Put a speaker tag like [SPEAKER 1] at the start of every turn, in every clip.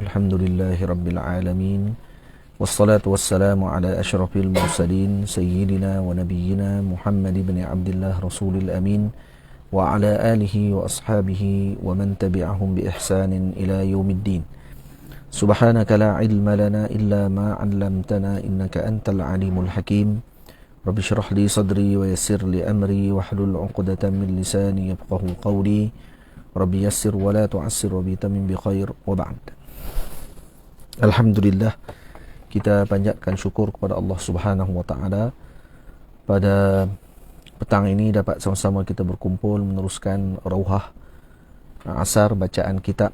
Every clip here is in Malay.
[SPEAKER 1] Alhamdulillahi Rabbil Alamin. Wassalatu wassalamu ala ashrafil mursalin Sayyidina wa nabiyyina Muhammad ibn Abdullah Rasulil Amin wa ala alihi wa ashabihi wa man tabi'ahum bi ihsanin ila yaumiddin. Subhanaka la ilma lana illa ma 'allamtana innaka antal alimul hakim. Rabbi shrah li sadri wa yassir li amri wahlul 'uqdatam min lisani yafqahu qawli. Rabbi yassir wa la tu'assir wa bitamim bi khair wa ba'd. Alhamdulillah, kita panjatkan syukur kepada Allah Subhanahu wa taala pada petang ini dapat sama-sama kita berkumpul meneruskan rauhah asar bacaan kitab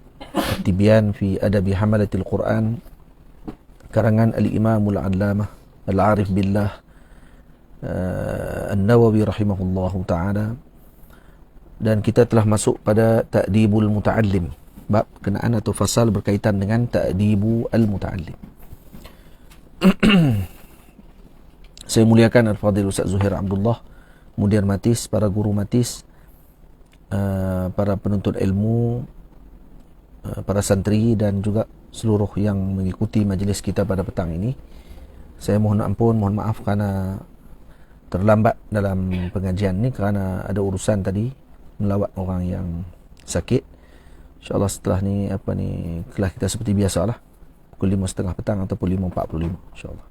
[SPEAKER 1] Tibyan fi Adabi Hamalatil Quran karangan Al-Imamul Allamah Al-Arif Billah An-Nawawi rahimahullahu taala, dan kita telah masuk pada Ta'dibul Muta'allim, bab kenaan atau fasal berkaitan dengan ta'dibu al-muta'allim. Saya muliakan Al-Fadhil Ustaz Zuhair Abdullah, Mudir Matis, para guru Matis, para penuntut ilmu, para santri dan juga seluruh yang mengikuti majlis kita pada petang ini. Saya mohon ampun, mohon maaf kerana terlambat dalam pengajian ini kerana ada urusan tadi melawat orang yang sakit. InsyaAllah setelah ni kelas kita seperti biasalah, pukul 5.30 petang ataupun 5.45 insyaAllah.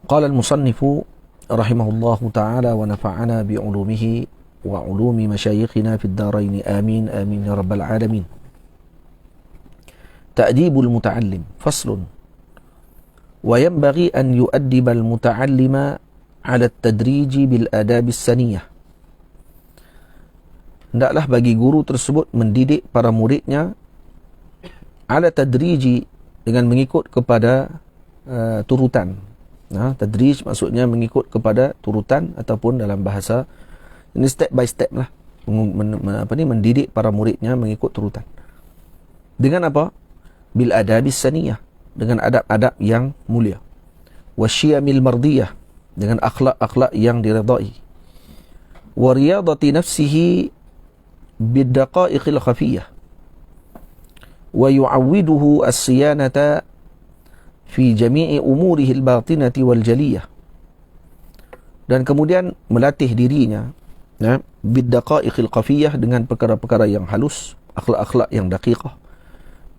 [SPEAKER 1] Qala al-musannifu rahimahullahu ta'ala wa nafa'ana bi'ulumihi wa ulumi masyayikhina fid daraini amin amin ya rabbal alamin. Ta'dibul muta'allim faslun wa yanbaghi an yu'addibal muta'allima ala at-tadriji bil adabis saniyah. Hendaklah bagi guru tersebut mendidik para muridnya ala tadriji, dengan mengikut kepada turutan. Tadrij maksudnya mengikut kepada turutan, ataupun dalam bahasa ini step by step lah, mendidik para muridnya mengikut turutan. Dengan apa? Bil adabis saniyah, dengan adab-adab yang mulia. Wasyiyamil mardiyah, dengan akhlak-akhlak yang diridai. Wa riyadati nafsihi biddaqa'iqil khafiyah wa yu'awwiduhu as-siyanata fi jami'i umurihi al-batinati wal jaliyah, dan kemudian melatih dirinya biddaqa'iqil khafiyah, dengan perkara-perkara yang halus, akhlak-akhlak yang daqiqah.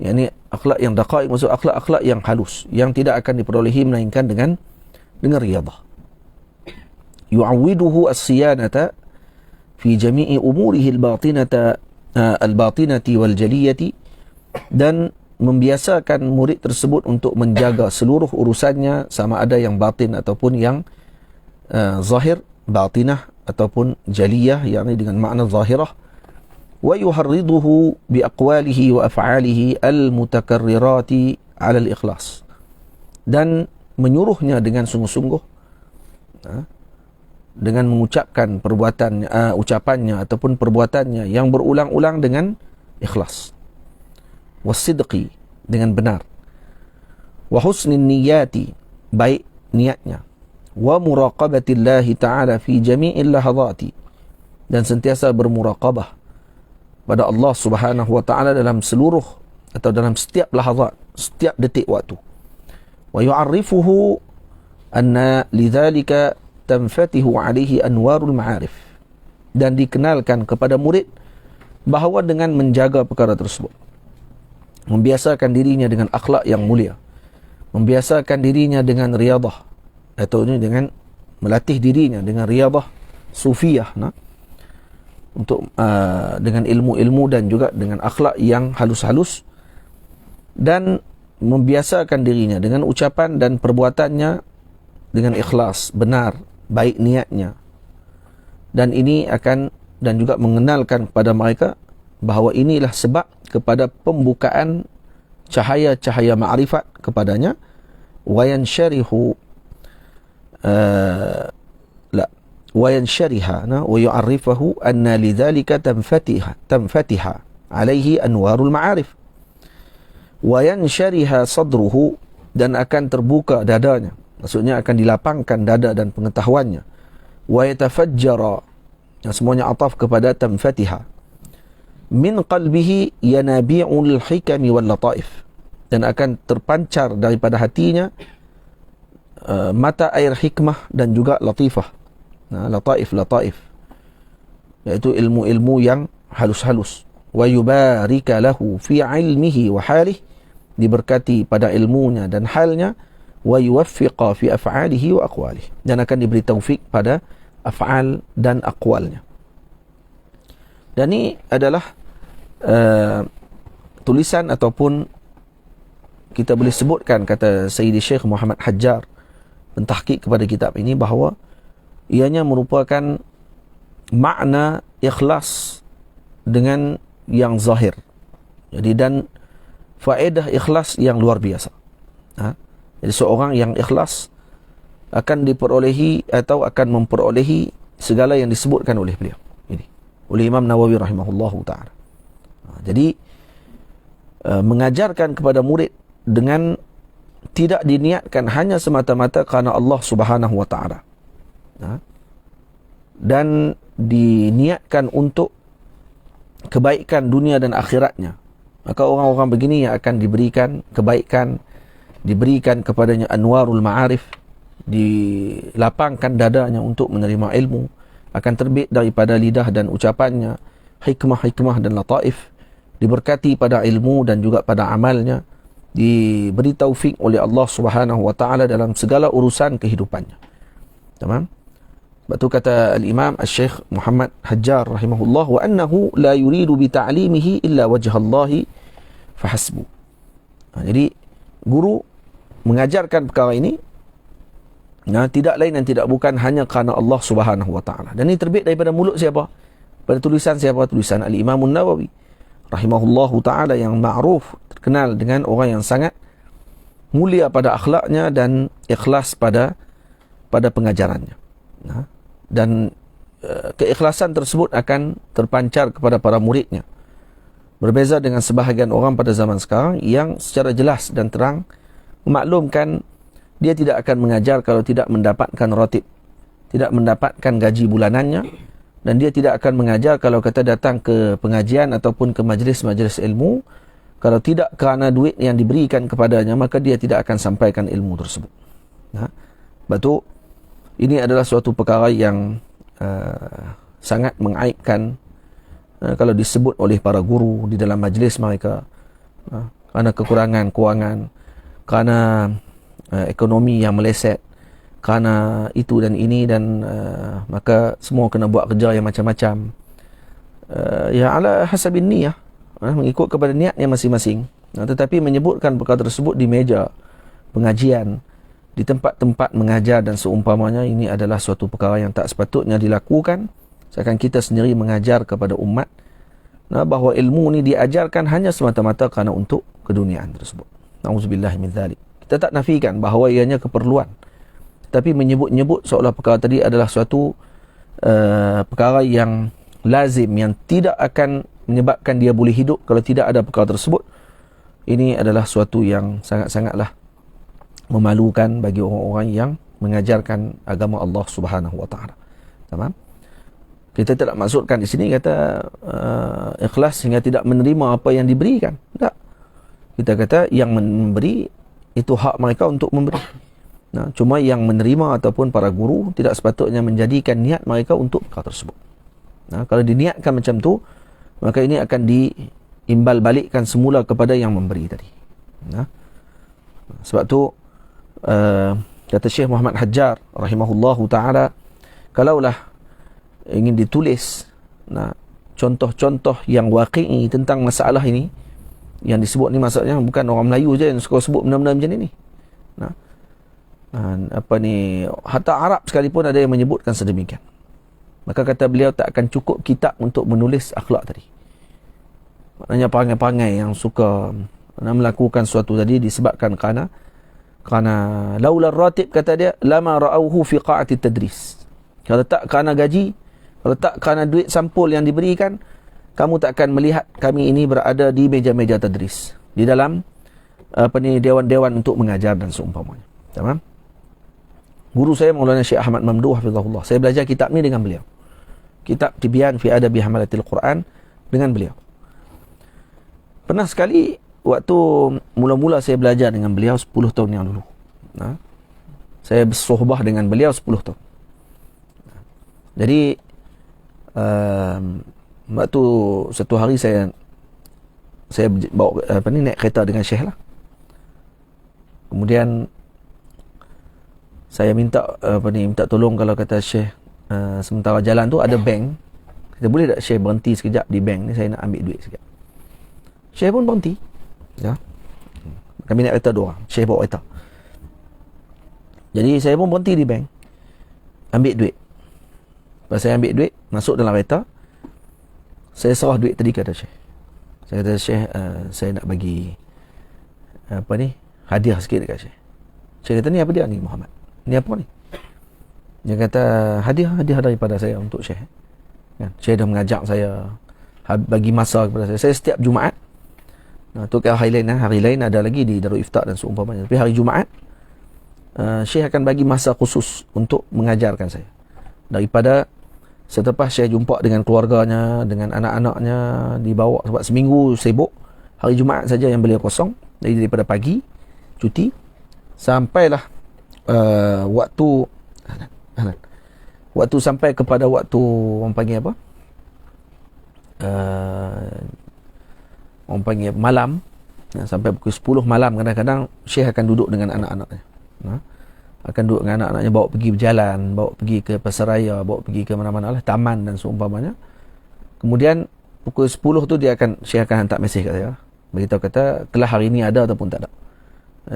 [SPEAKER 1] Yani akhlak yang daqa'iq maksud akhlak-akhlak yang halus yang tidak akan diperolehi melainkan dengan riyadah. Yu'awwiduhu as-siyanata fi jami'i umurihi al-batinati wal jaliyati, dan membiasakan murid tersebut untuk menjaga seluruh urusannya, sama ada yang batin ataupun yang zahir, batinah ataupun jaliyah, yakni dengan makna zahirah. Wa yuharriduhu bi aqwalihi wa af'alihi al-mutakarrirati 'ala al-ikhlas, dan menyuruhnya dengan sungguh-sungguh dengan mengucapkan ucapannya ataupun perbuatannya yang berulang-ulang dengan ikhlas. Wasidqi, dengan benar. Wa husnin niyati, baik niatnya. Wa muraqabatillahi ta'ala fi jami'il lahadati, dan sentiasa bermuraqabah pada Allah Subhanahu wa ta'ala dalam seluruh atau dalam setiap lahazat, setiap detik waktu. Wa yu'arrifuhu anna lidzalika tanfatihu alaihi anwarul ma'arif, dan dikenalkan kepada murid bahawa dengan menjaga perkara tersebut, membiasakan dirinya dengan akhlak yang mulia, membiasakan dirinya dengan riyadah, atau ini dengan melatih dirinya dengan riyadah sufiyah, untuk dengan ilmu-ilmu dan juga dengan akhlak yang halus-halus, dan membiasakan dirinya dengan ucapan dan perbuatannya dengan ikhlas, benar, baik niatnya. Dan ini akan, dan juga mengenalkan kepada mereka bahawa inilah sebab kepada pembukaan cahaya-cahaya ma'rifat kepadanya. Wa yansharihu wa yanshariha wa yu'arrifahu anna lidzalika tanfatiha alaihi anwarul ma'arif wa yanshariha sadruhu, dan akan terbuka dadanya, maksudnya akan dilapangkan dada dan pengetahuannya. Wa yatafajjara, yang semuanya ataf kepada tanfatiha, min qalbihi yanabi'ul hikami wal lataif, dan akan terpancar daripada hatinya mata air hikmah dan juga latifah. Lataif iaitu ilmu-ilmu yang halus-halus. Wa yubarika lahu fi ilmihi wa halih, diberkati pada ilmunya dan halnya. Wa yuwaffiqa fi af'alihi wa aqwalih, dan akan diberi taufik pada af'al dan aqwalnya. Dan ini adalah tulisan ataupun kita boleh sebutkan, kata Sayyidi Syekh Muhammad Hajjar pentahqiq kepada kitab ini, bahawa ianya merupakan makna ikhlas dengan yang zahir. Jadi, dan faedah ikhlas yang luar biasa. Jadi seorang yang ikhlas akan diperolehi atau akan memperolehi segala yang disebutkan oleh beliau ini, oleh Imam Nawawi rahimahullahu ta'ala. Jadi mengajarkan kepada murid dengan tidak diniatkan hanya semata-mata kerana Allah subhanahu wa ta'ala, dan diniatkan untuk kebaikan dunia dan akhiratnya, maka orang-orang begini yang akan diberikan kebaikan, diberikan kepadanya anwarul ma'arif, dilapangkan dadanya untuk menerima ilmu, akan terbit daripada lidah dan ucapannya hikmah-hikmah dan lataif, diberkati pada ilmu dan juga pada amalnya, diberi taufik oleh Allah Subhanahu wa taala dalam segala urusan kehidupannya. Tamam? Sebab tu kata al-Imam Al-Syekh Muhammad Hajjar rahimahullah, wa annahu la yuridu bi ta'limihi illa wajha Allah fahasbu. Jadi guru mengajarkan perkara ini tidak lain dan tidak bukan hanya kerana Allah Subhanahu wa taala. Dan ini terbit daripada mulut siapa? Pada tulisan siapa? Tulisan al-Imam An-Nawawi rahimahullahu taala, yang ma'ruf, terkenal dengan orang yang sangat mulia pada akhlaknya dan ikhlas pada pengajarannya. Dan keikhlasan tersebut akan terpancar kepada para muridnya. Berbeza dengan sebahagian orang pada zaman sekarang yang secara jelas dan terang memaklumkan dia tidak akan mengajar kalau tidak mendapatkan ratib, tidak mendapatkan gaji bulanannya, dan dia tidak akan mengajar kalau kata datang ke pengajian ataupun ke majlis-majlis ilmu, kalau tidak kerana duit yang diberikan kepadanya, maka dia tidak akan sampaikan ilmu tersebut. Sebab tu ini adalah suatu perkara yang sangat mengaibkan kalau disebut oleh para guru di dalam majlis mereka, kerana kekurangan kewangan, kerana ekonomi yang meleset, kerana itu dan ini, dan maka semua kena buat kerja yang macam-macam, ya ala hasabin niyah, mengikut kepada niatnya masing-masing. Tetapi menyebutkan perkara tersebut di meja pengajian, di tempat-tempat mengajar dan seumpamanya, ini adalah suatu perkara yang tak sepatutnya dilakukan. Seakan kita sendiri mengajar kepada umat bahawa ilmu ni diajarkan hanya semata-mata kerana untuk keduniaan tersebut. Na'udzubillah min dzalik. Kita tak nafikan bahawa ianya keperluan, tapi menyebut-nyebut seolah perkara tadi adalah suatu perkara yang lazim, yang tidak akan menyebabkan dia boleh hidup kalau tidak ada perkara tersebut. Ini adalah suatu yang sangat-sangatlah memalukan bagi orang-orang yang mengajarkan agama Allah Subhanahu wa taala. Tamam? Kita tidak maksudkan di sini kata ikhlas sehingga tidak menerima apa yang diberikan. Tak. Kita kata yang memberi itu hak mereka untuk memberi. Cuma yang menerima ataupun para guru tidak sepatutnya menjadikan niat mereka untuk perkara tersebut. Kalau diniatkan macam tu, maka ini akan diimbal balikkan semula kepada yang memberi tadi. Sebab tu kata Syekh Muhammad Hajjar rahimahullahu ta'ala, kalaulah ingin ditulis contoh-contoh yang waqi'i tentang masalah ini, yang disebut ni maksudnya bukan orang Melayu je yang suka sebut benda-benda macam ni. Hatta Arab sekalipun ada yang menyebutkan sedemikian. Maka kata beliau, tak akan cukup kitab untuk menulis akhlak tadi. Maknanya perangai-perangai yang suka melakukan sesuatu tadi disebabkan kerana laula ratib, kata dia, lama ra'auhu fi qa'ati tadris. Kalau tak kerana gaji, kalau tak kerana duit sampul yang diberikan, kamu tak akan melihat kami ini berada di meja-meja tadris, di dalam dewan-dewan untuk mengajar dan seumpamanya. Tamam? Guru saya Maulana Syekh Ahmad Mamduh hafizahullah, saya belajar kitab ni dengan beliau. Kitab Tibyan fi Adabi Hamalatil Quran dengan beliau. Pernah sekali waktu mula-mula saya belajar dengan beliau 10 tahun yang dulu. Saya bersohbah dengan beliau 10 tahun. Jadi waktu satu hari saya bawa naik kereta dengan Syekh lah. Kemudian saya minta tolong, kalau kata Syekh, sementara jalan tu ada bank. Kita boleh tak Syekh berhenti sekejap di bank ni, saya nak ambil duit sekejap. Syekh pun berhenti. Ya. Kami naik kereta 2 orang. Syekh bawa kereta. Jadi saya pun berhenti di bank, ambil duit. Lepas saya ambil duit, masuk dalam kereta, saya serah duit tadi kata Syekh. Saya kata, Syekh, saya nak bagi hadiah sikit dekat Syekh. Syekh kata, ni apa dia ni Muhammad? Ni apa ni? Dia kata, hadiah daripada saya untuk Syekh. Kan? Syekh dah mengajak saya, bagi masa kepada saya. Saya setiap Jumaat, tu ke hari lain ada lagi di Darul Iftar dan seumpamanya. Tapi hari Jumaat, Syekh akan bagi masa khusus untuk mengajarkan saya. Daripada selepas Syekh jumpa dengan keluarganya, dengan anak-anaknya, dibawa sebab seminggu sibuk, hari Jumaat saja yang beliau kosong. Jadi daripada pagi cuti sampailah waktu sampai kepada waktu orang panggil apa, orang panggil malam, sampai pukul 10 malam kadang-kadang Syekh akan duduk dengan anak-anaknya. Akan duduk dengan anak-anaknya, bawa pergi berjalan, bawa pergi ke pasaraya, bawa pergi ke mana-mana lah, taman dan seumpamanya. Kemudian pukul 10 tu Syekh akan hantar mesej kat saya, beritahu kata kelas hari ni ada ataupun tak ada.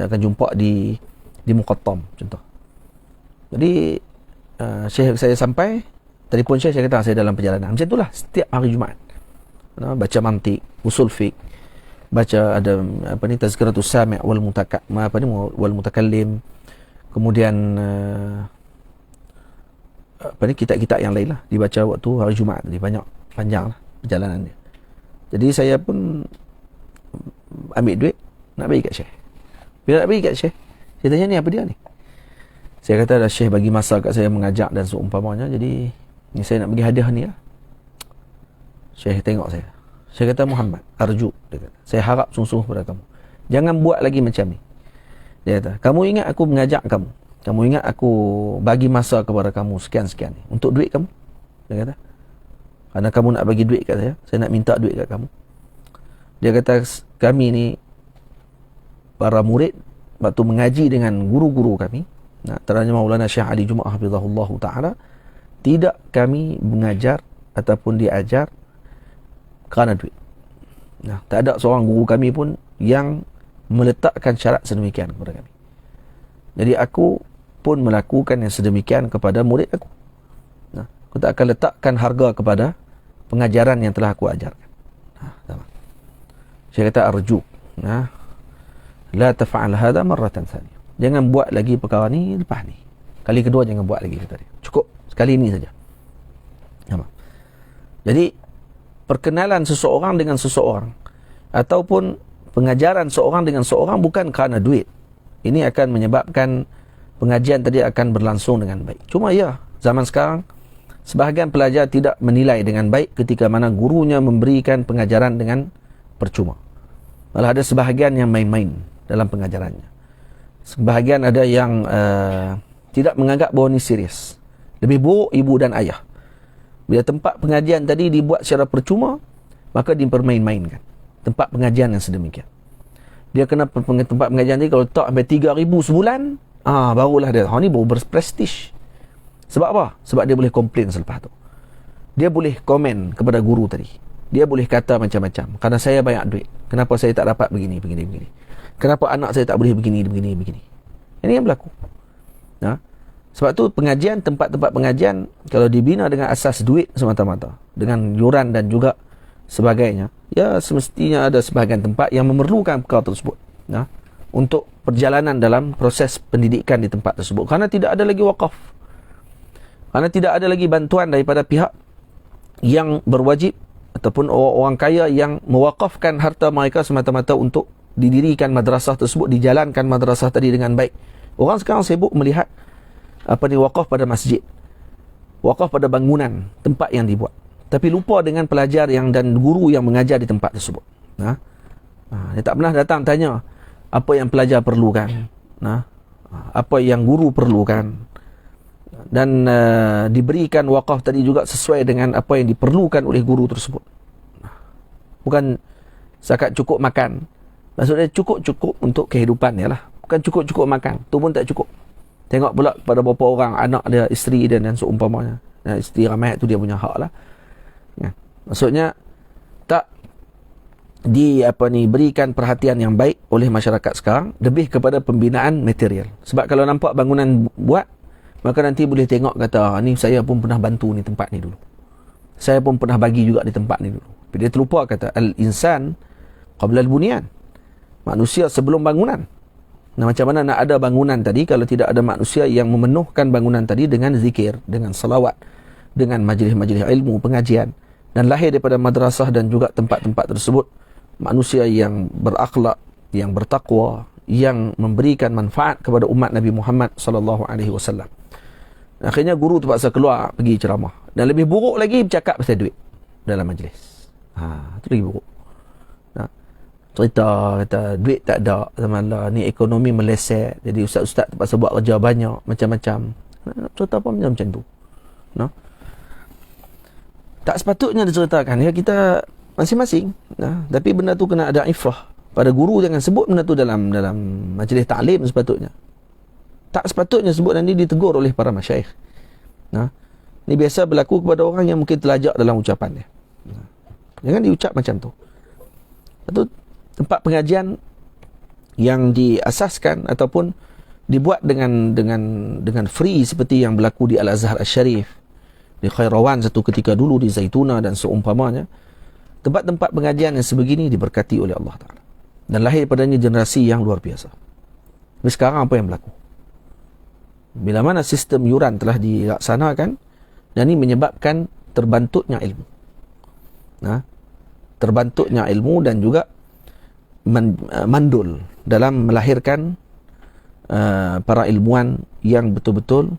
[SPEAKER 1] Akan jumpa di Muqattam contoh. Jadi Syekh saya sampai, telefon Syekh, saya kata saya dalam perjalanan. Macam itulah setiap hari Jumaat. Baca mantik, usul fiqh, baca ada tazkiratus sami' wal mutakallim. Kemudian kitab-kitab yang lain lah dibaca waktu hari Jumaat tadi. Banyak, panjang lah perjalanan dia. Jadi saya pun ambil duit nak bagi kat Syekh. Bila nak bagi kat Syekh, saya tanya, ni apa dia ni? Saya kata, dah Syekh bagi masa kat saya mengajak dan seumpamanya, jadi ni saya nak bagi hadiah ni lah. Syekh tengok saya. Saya kata, Muhammad, arju, dia kata, saya harap sungguh-sungguh pada kamu, jangan buat lagi macam ni. Dia kata, kamu ingat aku mengajak kamu ingat aku bagi masa kepada kamu sekian-sekian ni untuk duit kamu? Dia kata, kerana kamu nak bagi duit kat saya nak minta duit kat kamu. Dia kata, kami ni para murid waktu mengaji dengan guru-guru kami, terannya Maulana Syekh Ali Jumaah hafizahullah ta'ala, tidak kami mengajar ataupun diajar kerana duit. Tak ada seorang guru kami pun yang meletakkan syarat sedemikian kepada kami. Jadi aku pun melakukan yang sedemikian kepada murid aku. Aku tak akan letakkan harga kepada pengajaran yang telah aku ajarkan. Saya kata, arju, la taf'al hadha marratan thaniyah. Jangan buat lagi perkara ni lepas ni. Kali kedua jangan buat lagi, kata dia. Cukup sekali ini saja. Jadi perkenalan seseorang dengan seseorang ataupun pengajaran seorang dengan seorang bukan kerana duit. Ini akan menyebabkan pengajian tadi akan berlangsung dengan baik. Cuma ya, zaman sekarang sebahagian pelajar tidak menilai dengan baik ketika mana gurunya memberikan pengajaran dengan percuma. Malah ada sebahagian yang main-main dalam pengajarannya. Sebahagian ada yang tidak menganggap bahawa ini serius. Lebih buruk ibu dan ayah. Bila tempat pengajian tadi dibuat secara percuma, maka dipermain-mainkan tempat pengajian yang sedemikian. Dia kena tempat pengajian tadi kalau tak sampai 3,000 sebulan, barulah dia, ni baru berprestij. Sebab apa? Sebab dia boleh komplain selepas tu. Dia boleh komen kepada guru tadi. Dia boleh kata macam-macam. Kerana saya banyak duit, kenapa saya tak dapat begini. Kenapa anak saya tak boleh begini. Ini yang berlaku. Sebab tu pengajian, tempat-tempat pengajian kalau dibina dengan asas duit semata-mata, dengan yuran dan juga sebagainya, ya semestinya ada sebahagian tempat yang memerlukan perkara tersebut untuk perjalanan dalam proses pendidikan di tempat tersebut. Kerana tidak ada lagi wakaf, kerana tidak ada lagi bantuan daripada pihak yang berwajib ataupun orang kaya yang mewakafkan harta mereka semata-mata untuk didirikan madrasah tersebut, dijalankan madrasah tadi dengan baik. Orang sekarang sibuk melihat wakaf pada masjid, wakaf pada bangunan tempat yang dibuat, tapi lupa dengan pelajar dan guru yang mengajar di tempat tersebut. Dia tak pernah datang tanya apa yang pelajar perlukan, apa yang guru perlukan, dan diberikan wakaf tadi juga sesuai dengan apa yang diperlukan oleh guru tersebut. Bukan zakat cukup makan, maksudnya cukup-cukup untuk kehidupan dia lah, bukan cukup-cukup makan, tu pun tak cukup. Tengok pula pada beberapa orang, anak dia, isteri dia dan seumpamanya. Isteri ramai tu dia punya hak lah. Maksudnya tak berikan perhatian yang baik oleh masyarakat sekarang, lebih kepada pembinaan material. Sebab kalau nampak bangunan buat, maka nanti boleh tengok kata, ni saya pun pernah bantu ni tempat ni dulu, saya pun pernah bagi juga di tempat ni dulu. Tapi dia terlupa kata al-insan qabla al-bunyan, manusia sebelum bangunan. Macam mana nak ada bangunan tadi kalau tidak ada manusia yang memenuhkan bangunan tadi dengan zikir, dengan salawat, dengan majlis-majlis ilmu, pengajian, dan lahir daripada madrasah dan juga tempat-tempat tersebut manusia yang berakhlak, yang bertakwa, yang memberikan manfaat kepada umat Nabi Muhammad sallallahu alaihi wasallam. Akhirnya guru terpaksa keluar pergi ceramah, dan lebih buruk lagi bercakap pasal duit dalam majlis. Itu lagi buruk. Cerita kata duit tak ada zaman lah, ni ekonomi meleset, jadi ustaz-ustaz terpaksa buat kerja banyak macam-macam. Cerita apa macam tu. Tak sepatutnya diceritakan, ya, kita masing-masing. Tapi benda tu kena ada ifrah. Pada guru jangan sebut benda tu dalam majlis ta'lim sepatutnya. Tak sepatutnya sebut, nanti ditegur oleh para masyayikh. Ini biasa berlaku kepada orang yang mungkin terlajak dalam ucapan dia. Jangan diucap macam tu. Itu tempat pengajian yang diasaskan ataupun dibuat dengan free seperti yang berlaku di Al-Azhar Al-Sharif, di Khairawan satu ketika dulu, di Zaituna dan seumpamanya. Tempat-tempat pengajian yang sebegini diberkati oleh Allah Ta'ala, dan lahir padanya generasi yang luar biasa. Tapi sekarang apa yang berlaku? Bila mana sistem yuran telah dilaksanakan, dan ini menyebabkan terbantutnya ilmu. Terbantuknya ilmu dan juga mandul dalam melahirkan para ilmuwan yang betul-betul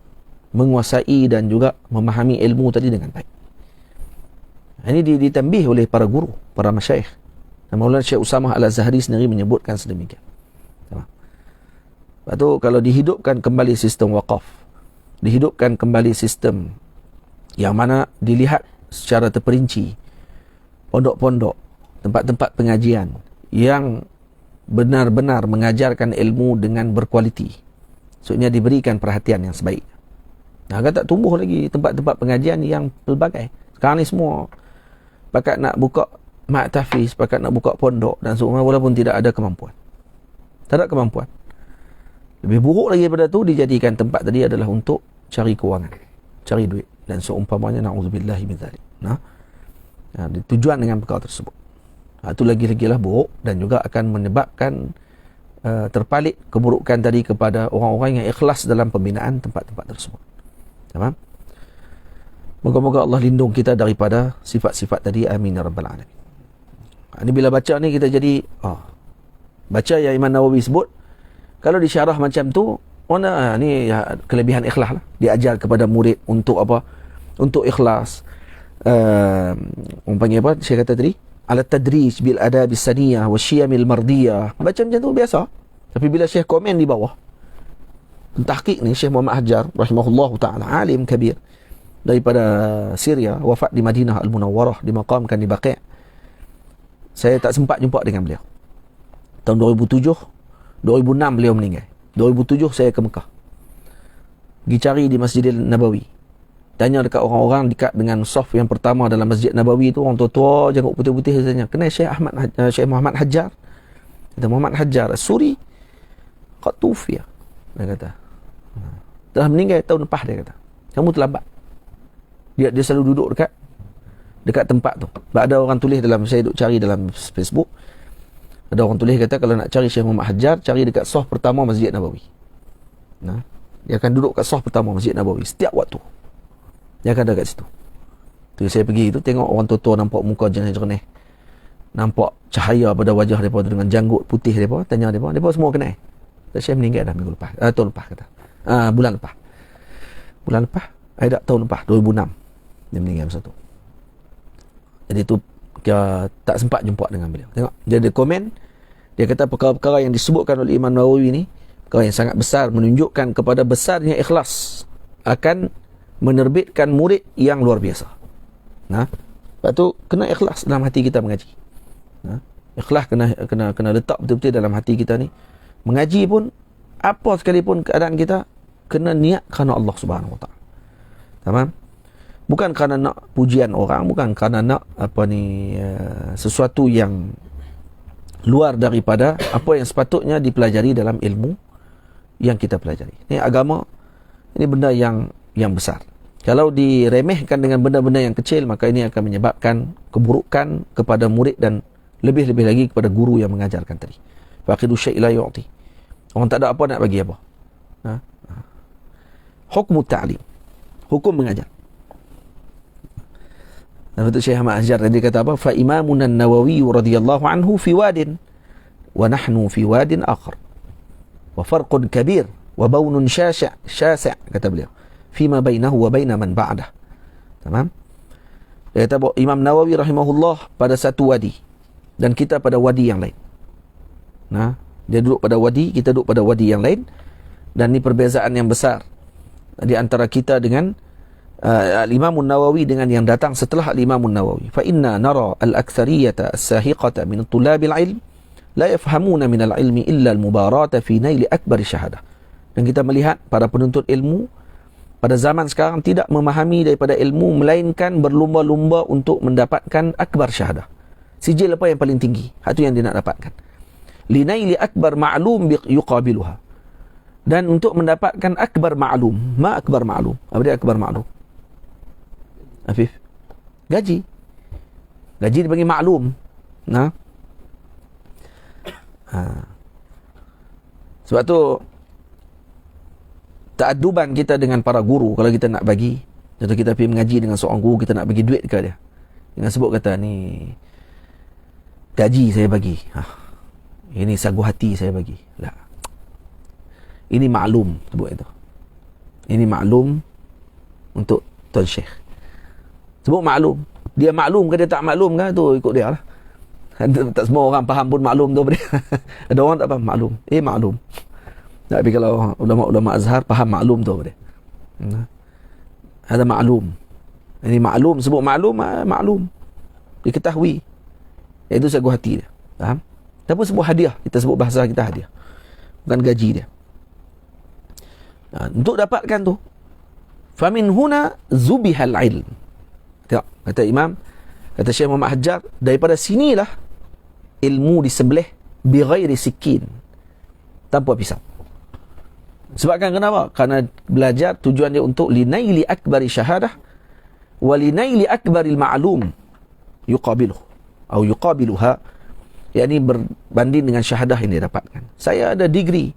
[SPEAKER 1] menguasai dan juga memahami ilmu tadi dengan baik. Ini ditambih oleh para guru, para masyayikh. Maulana Syekh Usamah Al-Azhari sendiri menyebutkan sedemikian. Lepas tu kalau dihidupkan kembali sistem wakaf, dihidupkan kembali sistem yang mana dilihat secara terperinci pondok-pondok, tempat-tempat pengajian yang benar-benar mengajarkan ilmu dengan berkualiti, maksudnya diberikan perhatian yang sebaik. Agar tak tumbuh lagi tempat-tempat pengajian yang pelbagai. Sekarang ni semua pakat nak buka mat tahfiz, pakat nak buka pondok dan semua, walaupun tidak ada kemampuan. Tak ada kemampuan. Lebih buruk lagi daripada tu, dijadikan tempat tadi adalah untuk cari kewangan, cari duit dan seumpamanya, na'udzubillahi min dzalik. Tujuan dengan perkara tersebut. Itu lagi-lagilah buruk dan juga akan menyebabkan terpalit keburukan tadi kepada orang-orang yang ikhlas dalam pembinaan tempat-tempat tersebut. Faham? Moga-moga Allah lindung kita daripada sifat-sifat tadi. Amin ya rabbal alamin. Ini bila baca ni kita jadi baca yang Imam Nawawi sebut, kalau disyarah macam tu, mana ni kelebihan ikhlas lah. Diajar kepada murid untuk apa? Untuk ikhlas. Orang panggil apa? Saya kata tadi, ala tadrij bil adab as-saniyah wa syiyamil mardiyah. Baca macam tu biasa. Tapi bila Syekh komen di bawah, tahqiq ni Syekh Muhammad Hajar rahimahullahu taala, alim kabir daripada Syria, wafat di Madinah Al-Munawwarah, dimakamkan di Baqi'. Saya tak sempat jumpa dengan beliau. Tahun 2007, 2006 beliau meninggal. 2007 saya ke Mekah. Pergi cari di Masjidil Nabawi. Tanya dekat orang-orang dekat dengan saf yang pertama dalam Masjid Nabawi tu, orang tua-tua janggut putih-putih. Saya tanya, kenal Syekh Muhammad Hajar? Kata, Muhammad Hajar Suri qad tufiya. Dia kata, telah meninggal tahun lepas. Dia kata, kamu terlambat. Dia selalu duduk dekat tempat tu. Ada orang tulis dalam, saya duduk cari dalam Facebook, ada orang tulis kata kalau nak cari Syekh Muhammad Hajar, cari dekat saf pertama Masjid Nabawi. Dia akan duduk kat saf pertama Masjid Nabawi setiap waktu. Dia akan ada kat situ. Tu saya pergi tu, tengok orang tua-tua nampak muka jernih-jernih, nampak cahaya pada wajah mereka tu dengan janggut putih mereka. Tanya mereka semua kenal. Syekh meninggal dah minggu lepas, tahun lepas kata. Bulan lepas. Tak, tahun lepas 2006 dia meninggal masa tu. Jadi tu tak sempat jumpa dengan beliau. Tengok dia ada komen, Dia kata perkara-perkara yang disebutkan oleh Imam Nawawi ni, perkara yang sangat besar, menunjukkan kepada besarnya ikhlas akan menerbitkan murid yang luar biasa. Sebab tu kena ikhlas dalam hati kita mengaji. Ikhlas kena letak betul-betul dalam hati kita ni. Mengaji pun, apa sekalipun keadaan kita, kena niat kerana Allah Subhanahu Wa Taala. Tamam? Bukan kerana nak pujian orang, bukan kerana nak sesuatu yang luar daripada apa yang sepatutnya dipelajari dalam ilmu yang kita pelajari. Ini agama, ini benda yang besar. Kalau diremehkan dengan benda-benda yang kecil, maka ini akan menyebabkan keburukan kepada murid dan lebih-lebih lagi kepada guru yang mengajarkan tadi. Faqidu syai' la yu'ti. Orang tak ada apa nak bagi apa. Hukmu ta'lim, hukum mengajar. Lepas tu Syekh Ahmad Azhar tadi kata apa? Fa imamuna an-Nawawi radhiyallahu anhu fi wadin wa nahnu fi wadin akhar. Wa farqun kabir wa bawnun syasi' kata beliau. Fima bainahu wa baina man ba'dah. Tamam? Dia kata Imam Nawawi rahimahullah pada satu wadi dan kita pada wadi yang lain. Dia duduk pada wadi, kita duduk pada wadi yang lain, dan ini perbezaan yang besar di antara kita dengan Al-Imam Nawawi dengan yang datang setelah Al-Imam Nawawi. Fa inna nara al-aktsariyata as-sahiqata min tulab al-ilm la yafhamuna min al-ilmi illa al-mubarata fi nail akbar syahadah. Dan kita melihat para penuntut ilmu pada zaman sekarang tidak memahami daripada ilmu, melainkan berlumba-lumba untuk mendapatkan akbar syahadah. Sijil apa yang paling tinggi, itu yang dia nak dapatkan. Li naili akbar ma'lum yuqabiluha. Dan untuk mendapatkan akbar ma'lum. Ma akbar ma'lum? Apa dia akbar ma'lum? Afif? Gaji. Gaji dipanggil maklum. Sebab tu ta'adduban kita dengan para guru, kalau kita nak bagi, contoh kita pergi mengaji dengan seorang guru, kita nak bagi duit ke dia, jangan sebut kata ni gaji saya bagi, ini sagu hati saya bagi. Tak. Ini maklum, sebut itu. Ini maklum untuk Tuan Syekh. Sebut maklum. Dia maklum ke dia tak maklum ke, tu ikut dia lah. Tak semua orang faham pun maklum tu. Ada orang tak faham maklum. Maklum. Tapi kalau ulama-ulama Azhar faham maklum tu dia. Ada maklum. Ini maklum, sebut maklum, maklum. Diketahui. Itu sagu hati dia. Faham? Tapi sebut hadiah. Kita sebut bahasa kita hadiah. Bukan gaji dia. Untuk dapatkan tu, famin huna zubihal ilm. Tengok, kata Imam, kata Syekh Muhammad Hajjar, daripada sinilah ilmu disembelih bi ghairi sikin, tanpa pisau. Sebabkan kenapa? Karena belajar tujuan dia untuk linaili akbari syahadah wa linaili akbaril ma'lum yuqabiluh atau yuqabiluha, yakni berbanding dengan syahadah yang dia dapatkan. Saya ada degree,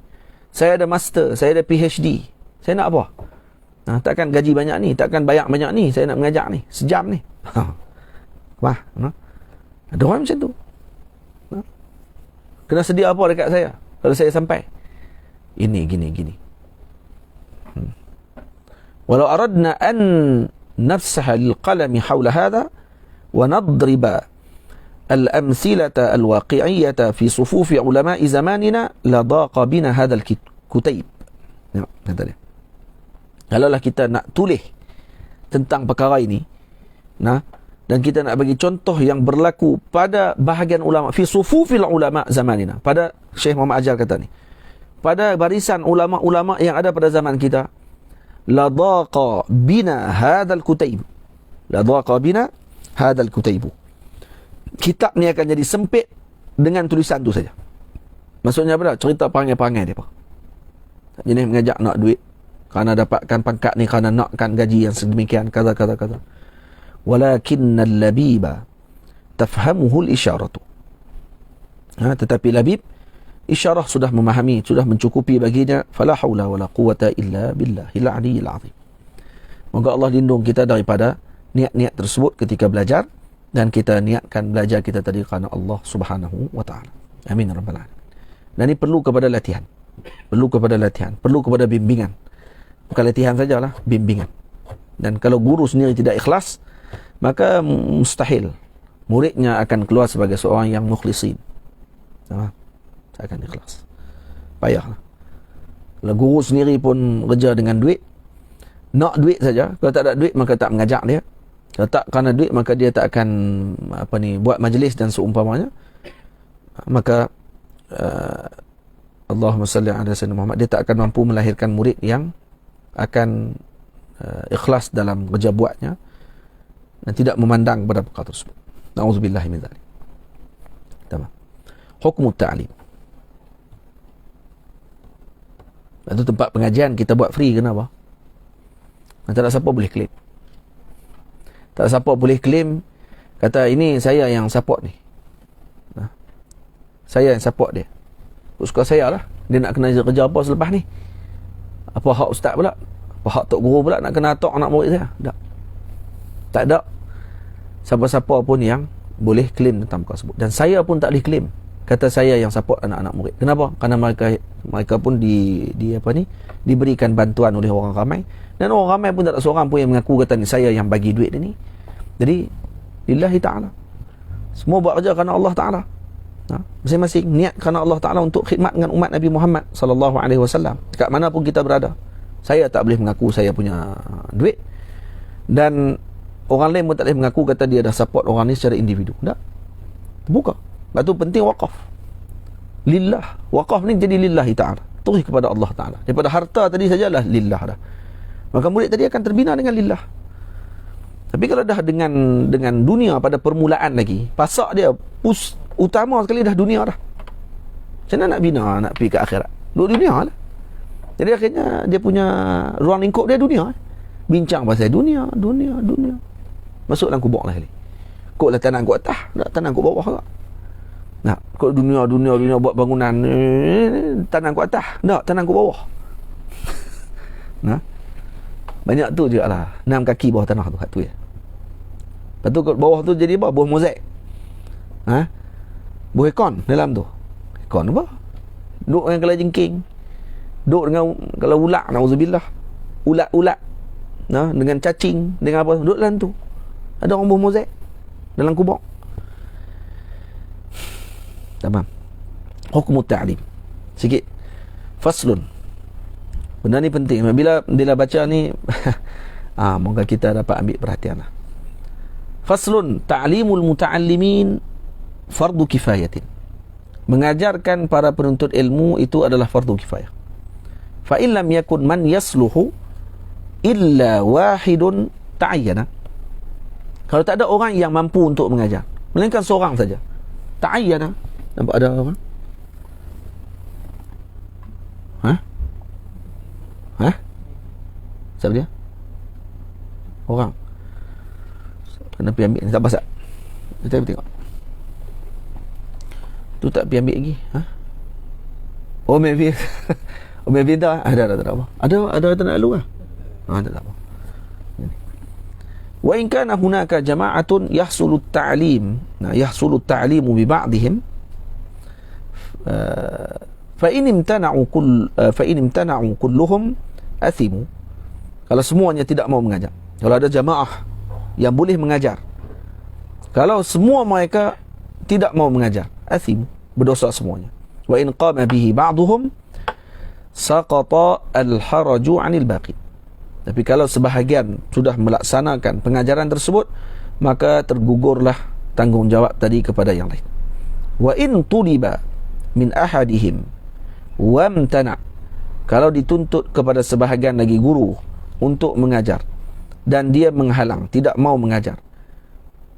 [SPEAKER 1] saya ada master, saya ada PhD. Saya nak apa? Takkan gaji banyak ni, takkan bayar banyak ni, saya nak mengajar ni, sejam ni. Wah, ada orang macam tu. Kena sedia apa dekat saya kalau saya sampai? Ini, gini. Walau aradna an nafsaha lil qalami hawla hadha wa nadriba al-amthilata al-waqi'iyyata fi sufufi ulama'i zamanina la daqa bina hadha al-kutayb. Kata dia, kalaulah kita nak tulis tentang perkara ini, dan kita nak bagi contoh yang berlaku pada bahagian ulama, fi sufufil ulama zamanina, pada Syekh Muhammad Ajar kata ni, pada barisan ulama-ulama yang ada pada zaman kita, la daqa bina hadzal kutayb, la daqa bina hadzal kutayb. Kitab ni akan jadi sempit dengan tulisan tu saja. Maksudnya apa? Cerita perangai-perangai dia apa. Jenis mengajak nak duit kerana dapatkan pangkat ni, kerana nakkan gaji yang sedemikian, kaza. Walakinnal labiba tafhamuhu al-isyaratu. Tetapi labib, isyarah sudah memahami, sudah mencukupi baginya. Fala haula wala quwata illa billahil aliyyil azim. Moga Allah lindung kita daripada niat-niat tersebut ketika belajar, dan kita niatkan belajar kita tadi kerana Allah Subhanahu wa taala. Amin rabbal alamin. Dan ini perlu kepada latihan. Perlu kepada bimbingan. Bukan latihan sajalah, bimbingan. Dan kalau guru sendiri tidak ikhlas, maka mustahil muridnya akan keluar sebagai seorang yang mukhlisin. Tak akan ikhlas. Payahlah. Kalau guru sendiri pun kerja dengan duit, nak duit saja. Kalau tak ada duit, maka tak mengajak dia. Kalau tak kerana duit, maka dia tak akan buat majlis dan seumpamanya. Maka Allahumma salli ala sayyidina Muhammad, dia tak akan mampu melahirkan murid yang akan ikhlas dalam kerja buatnya dan tidak memandang kepada perkara tersebut. Na'udzubillahi min dzalik. Tamam. Hukum ta'lim. Itu tempat pengajian kita buat free, kenapa? Tak ada siapa boleh claim. Tak ada siapa boleh claim kata ini saya yang support ni. Saya yang support dia. Suka saya lah. Dia nak kena kerja apa selepas ni? Apa hak ustaz pula? Apa hak tok guru pula nak kena atok anak murid saya? Tak. Tak ada siapa-siapa pun yang boleh claim tentang perkara tersebut. Dan saya pun tak boleh claim kata saya yang support anak-anak murid. Kenapa? Kerana mereka pun diberikan bantuan oleh orang ramai, dan orang ramai pun tak ada seorang pun yang mengaku kata ni saya yang bagi duit dia ni. Jadi lillahi ta'ala. Semua buat kerja kerana Allah Ta'ala. Masing-masing niat kerana Allah Ta'ala untuk khidmat dengan umat Nabi Muhammad sallallahu alaihi wasallam. Dekat mana pun kita berada. Saya tak boleh mengaku saya punya duit, dan orang lain pun tak boleh mengaku kata dia dah support orang ni secara individu. Tak. Terbuka. Lepas tu penting wakaf. Lillah. Wakaf ni jadi lillahi ta'ala. Terus kepada Allah Ta'ala. Daripada harta tadi sajalah lillah dah. Maka murid tadi akan terbina dengan lillah. Tapi kalau dah dengan dunia pada permulaan lagi, pasak dia utama sekali dah dunia dah. Macam mana nak bina, nak pergi ke akhirat? Duduk dunia lah. Jadi akhirnya dia punya ruang lingkup dia dunia. Bincang pasal dunia. Masuk dalam kubur lah kali. Kok lah tanah ku atas, tak tanah ku bawah tak. Nak kok dunia buat bangunan, tanah ku atas, tak tanah ku bawah. Nah. Banyak tu juga lah, 6 kaki bawah tanah tu, kat tu ya. Lepas tu kat bawah tu jadi apa? Buah mozaik. Buah ekon dalam tu. Ekon apa? Duduk dengan kala jengking. Duduk dengan kala ulat, na'udzubillah. Ulat-ulat. Dengan cacing, dengan apa? Duduk dalam tu. Ada orang buah mozaik dalam kubur. Tamam. Hukum ta'lim. Sikit. Faslun. Benda ni penting. Bila baca ni moga kita dapat ambil perhatian lah. Faslun. Ta'limul muta'allimin fardu kifayatin. Mengajarkan para penuntut ilmu itu adalah fardu kifayah. Fa in lam yakun man yasluhu illa wahidun ta'ayyana. Kalau tak ada orang yang mampu untuk mengajar, melainkan seorang saja, ta'ayyana. Nampak ada orang? Siapa dia? Orang. Kena pergi ambil. Tak pasal. Kita tengok. Tu tak pergi ambil lagi. Oh, maybe. Oh, maybe dah. Ada tak apa. Ada tak nak lalu lah. Tak apa. Wa in kana hunaka jama'atun yahsulu at-ta'lim. Yahsulu at-ta'limu bi ba'dihim. Fa in imtana'u kulluhum athimu. Kalau semuanya tidak mau mengajar. Kalau ada jamaah yang boleh mengajar, kalau semua mereka tidak mau mengajar, athimu, berdosa semuanya. Wa in qama bihi ba'duhum saqata al-haraju 'anil baqi. Tapi kalau sebahagian sudah melaksanakan pengajaran tersebut, maka tergugurlah tanggungjawab tadi kepada yang lain. Wa in tuliba min ahadihim wa amtana. Kalau dituntut kepada sebahagian lagi guru untuk mengajar dan dia menghalang, tidak mau mengajar,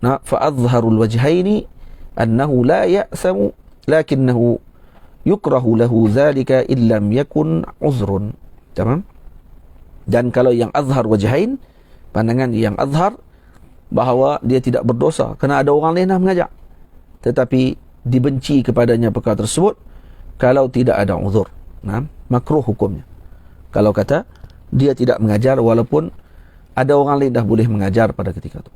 [SPEAKER 1] fa adhharul wajhaini annahu la ya'samu lakinnahu yukrahu lahu dhalika illam yakun uzrun. Tamam. Dan kalau yang azhar wajhain, pandangan yang azhar bahawa dia tidak berdosa kerana ada orang lain yang mengajar, tetapi dibenci kepadanya perkara tersebut kalau tidak ada uzur. Makruh hukumnya. Kalau kata dia tidak mengajar walaupun ada orang lain dah boleh mengajar pada ketika itu.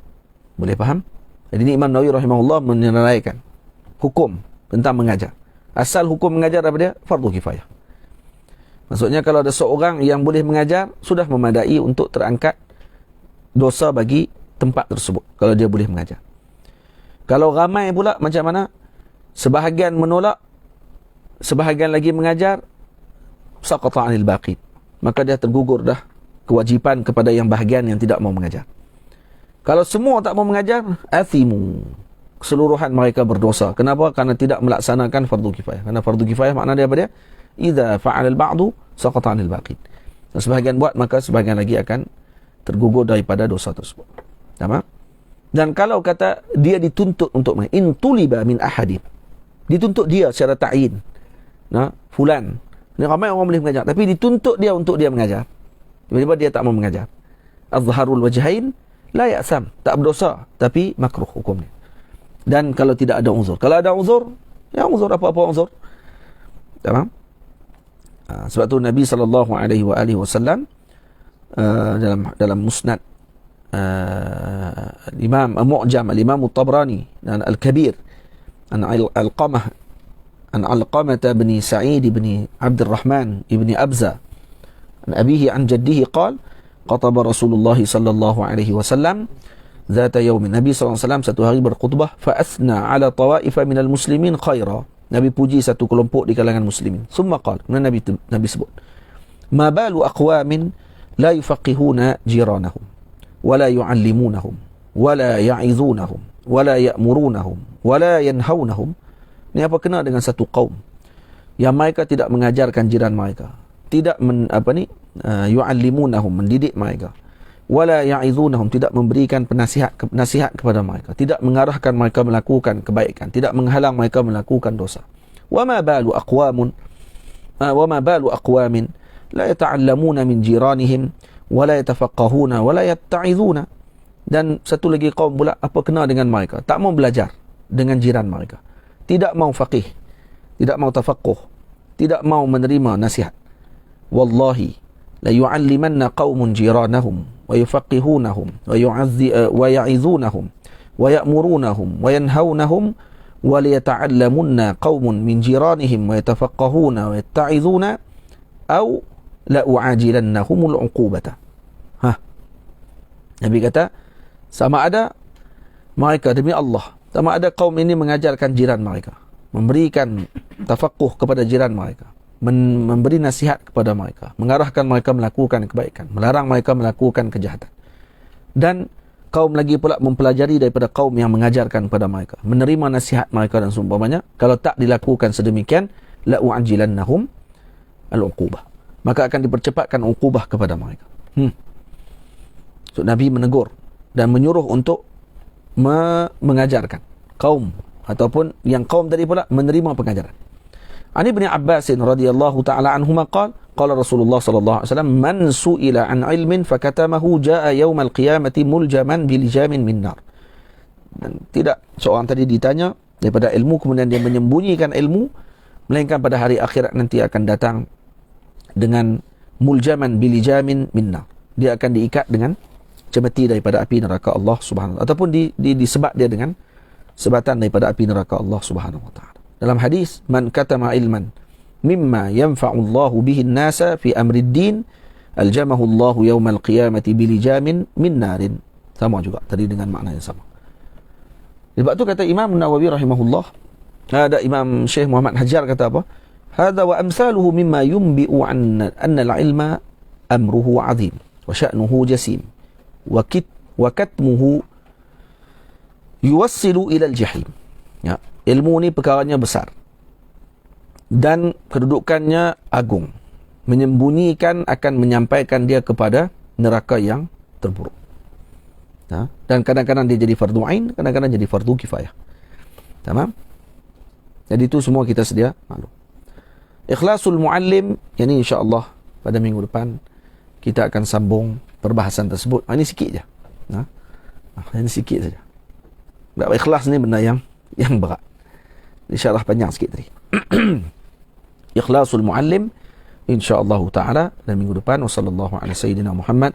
[SPEAKER 1] Boleh faham? Jadi ini Imam Nawawi rahimahullah menyenaraikan hukum tentang mengajar. Asal hukum mengajar apa dia? Fardu kifayah. Maksudnya kalau ada seorang yang boleh mengajar, sudah memadai untuk terangkat dosa bagi tempat tersebut kalau dia boleh mengajar. Kalau ramai pula macam mana? Sebahagian menolak, sebahagian lagi mengajar, saqata 'anil baqi, maka dia tergugur dah kewajipan kepada yang bahagian yang tidak mau mengajar. Kalau semua tak mau mengajar, athimu, keseluruhan mereka berdosa. Kenapa? Karena tidak melaksanakan fardu kifayah. Karena fardu kifayah makna dia apa dia? Idza fa'ala al-ba'du saqata 'anil baqi. Sebahagian buat, maka sebahagian lagi akan tergugur daripada dosa tersebut. Tamam? Dan kalau kata dia dituntut untuk intuliba min ahadin, dituntut dia secara ta'yin, fulan, ni ramai orang boleh mengajar, tapi dituntut dia untuk dia mengajar, tiba-tiba dia tak mau mengajar, azharul wajhain la ya'sam, tak berdosa, tapi makruh hukumnya. Dan kalau tidak ada uzur, kalau ada uzur, ya uzur, apa-apa uzur. Tamam? Sebab tu Nabi SAW dalam musnad Imam Mu'jam Al-Imam At-Tabrani dan Al-Kabir an Alqamah bin Sa'id bin Abdurrahman ibn Abza an abihi an jaddihi qala qataba Rasulullah sallallahu alaihi wasallam ذات يوم. Nabi SAW satu hari berkhutbah, fa athna ala tawaifa minal muslimin khaira. Nabi puji satu kelompok di kalangan muslimin. Summa qala, Nabi sebut, ma balu aqwamin la yufaqihuna jiranahum wa la yu'allimunahum wa la ya'izunahum wa la ya'murunahum wa la yanhaunahum. Ini apa kena dengan satu kaum yang mereka tidak mengajarkan jiran mereka, tidak yu'allimunahum, mendidik mereka, wala ya'izunahum, tidak memberikan nasihat kepada mereka, tidak mengarahkan mereka melakukan kebaikan, tidak menghalang mereka melakukan dosa. Wa ma balu aqwamin la yata'allamuna min jiranihim wa la yatafaqqahuna wa la yatta'izuna. Dan satu lagi kaum pula, apa kena dengan mereka, tak mau belajar dengan jiran mereka, tidak mau faqih, tidak mau tafaqquh, tidak mau menerima nasihat. Wallahi la yu'allimanna qaumun jiranahum wa yufaqqihunahum wa ya'izunahum wa ya'murunahum wa yanhaunahum wa liyata'allamunna qaumun min jiranihim wa yatafaqqahuna wa yatta'izuna aw la u'ajilannahumul 'uqubata. Nabi kata, sama ada mereka, demi Allah, sama ada kaum ini mengajarkan jiran mereka, memberikan tafaqquh kepada jiran mereka, memberi nasihat kepada mereka, mengarahkan mereka melakukan kebaikan, melarang mereka melakukan kejahatan. Dan kaum lagi pula mempelajari daripada kaum yang mengajarkan kepada mereka, menerima nasihat mereka dan seumpamanya. Kalau tak dilakukan sedemikian, la u'ajilannahum al-uqubah, maka akan dipercepatkan uqubah kepada mereka. So, Nabi menegur dan menyuruh untuk mengajarkan kaum, ataupun yang kaum tadi pula menerima pengajaran. An Ibn Abbas radhiyallahu ta'ala anhuma qala qala Rasulullah sallallahu alaihi wasallam, man su'ila an ilmin fakatamahu jaa'a yaumal qiyamati muljaman bilijamin min nar. Dan tidak seorang tadi ditanya daripada ilmu, kemudian dia menyembunyikan ilmu, melainkan pada hari akhirat nanti akan datang dengan muljaman bilijamin min nar. Dia akan diikat dengan cemeti daripada api neraka Allah Subhanahu wa ta'ala, ataupun disebat dia dengan sebatan daripada api neraka Allah Subhanahu wa ta'ala. Dalam hadis, man katama ilman mimma yanfa'u Allahu bihi an-nasa fi amri ad-din aljamahu Allahu yawmal qiyamati bilijamin min narin. Sama juga tadi dengan makna yang sama. Sebab tu kata Imam Nawawi rahimahullah, ada Imam Syekh Muhammad Hajar kata apa? Hadha wa amsaluhu mimma yunbi'u anna al-ilma amruhu 'azim wa sya'nuhu jasim wa katmuhu yuwassilu ila al-jahim. Ya, ilmu ni perkaranya besar dan kedudukannya agung. Menyembunyikan akan menyampaikan dia kepada neraka yang terburuk. Dan kadang-kadang dia jadi fardu ain, kadang-kadang jadi fardu kifayah. Tamam? Jadi itu semua kita sedia maklum. Ikhlasul muallim, yang ini insya-Allah pada minggu depan kita akan sambung perbahasan tersebut. Ini sikit je. Ini sikit saja. Sebab ikhlas ni benda yang berat. InsyaAllah panjang sikit tadi. Ikhlasul muallim insyaAllah ta'ala dan minggu depan. Wassallallahu ala sayyidina Muhammad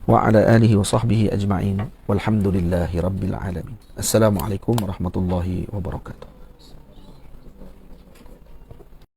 [SPEAKER 1] wa ala alihi wa sahbihi ajma'in walhamdulillahi rabbil alamin. Assalamualaikum warahmatullahi wabarakatuh.